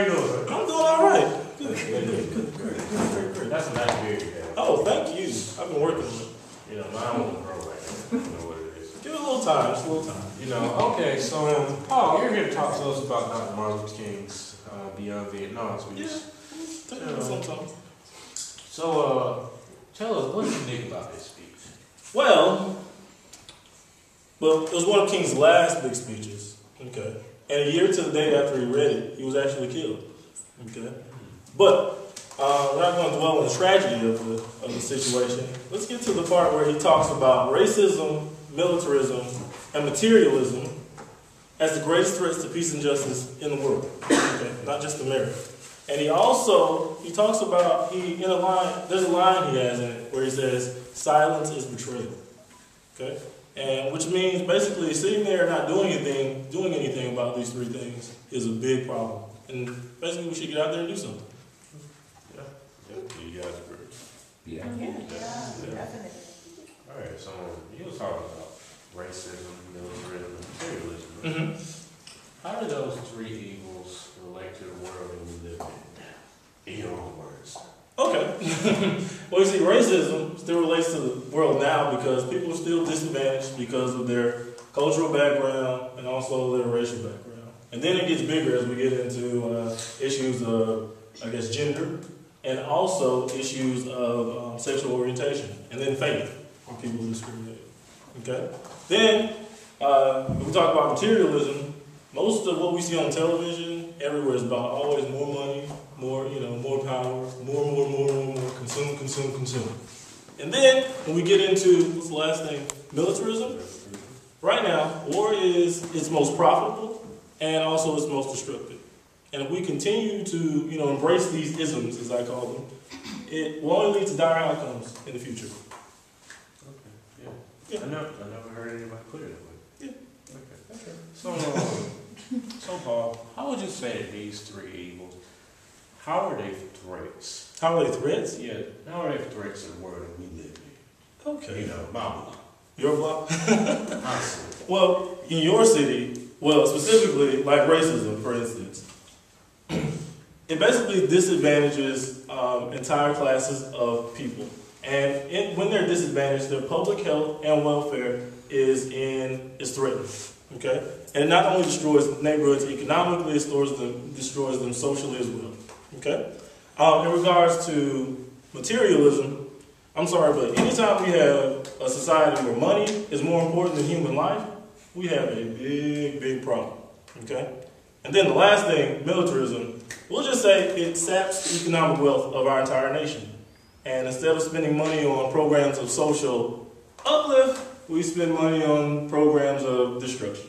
you doing, sir? I'm doing all right. Good. Great. That's a nice beard you have. Oh, thank you. I've been working on it. You know, mine won't grow right now. You know what it is. Give it a little time, just a little time. You know, okay, so, Paul, you're here to talk to us about Dr. Martin Luther King's Beyond Vietnam speech. Sometimes. So, tell us, what do you think about this speech? Well, it was one of King's last big speeches. Okay. And a year to the day after he read it, he was actually killed. Okay. But we're not going to dwell on the tragedy of the situation. Let's get to the part where he talks about racism, militarism, and materialism as the greatest threats to peace and justice in the world. Okay. Not just America. And he talks about, there's a line he has in it where he says, silence is betrayal. Okay? And which means basically sitting there not doing anything about these three things is a big problem. And basically we should get out there and do something. Yeah. You guys agree? Yeah. Definitely. All right, so you was talking about racism, militarism, and materialism. Mm-hmm. How do those three evils relate to the world that we live in your own words? Okay. Well, you see, racism still relates to the world now because people are still disadvantaged because of their cultural background and also their racial background. And then it gets bigger as we get into issues of, I guess, gender and also issues of sexual orientation and then faith when people discriminate. Okay? Then, if we talk about materialism, most of what we see on television everywhere is about always more money, more power, more, consume. And then, when we get into, what's the last thing? Militarism. Right now, war is its most profitable and also its most destructive. And if we continue to, embrace these isms, as I call them, it will only lead to dire outcomes in the future. Okay, yeah. I never heard anybody put it that way. Yeah. Okay. So Paul, how would you say that these three evils, how are they threats? How are they threats? Yeah, how are they threats to the world that we live in? Okay. My block. Your block? My city. Well, in your city, specifically, like racism, for instance, it basically disadvantages entire classes of people. And when they're disadvantaged, their public health and welfare is threatened. Okay? And it not only destroys neighborhoods economically, it destroys them socially as well. Okay? In regards to materialism, I'm sorry, but anytime we have a society where money is more important than human life, we have a big, big problem. Okay? And then the last thing, militarism, we'll just say it saps the economic wealth of our entire nation. And instead of spending money on programs of social uplift, we spend money on programs of destruction.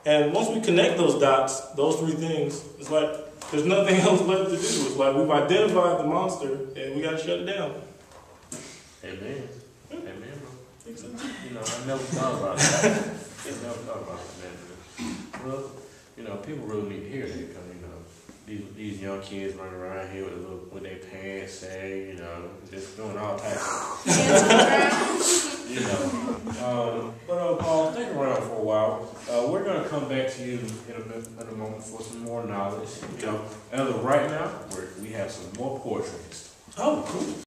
And once we connect those dots, those three things, it's like there's nothing else left to do. It's like we've identified the monster and we got to shut it down. Amen. Amen, bro. I think so. I never thought about that. Well, people really need to hear that because, these young kids running around here with their pants sagged, just doing all types of But Paul, stick around for a while. We're going to come back to you in a moment for some more knowledge. As of right now, we have some more poetry. Oh, cool.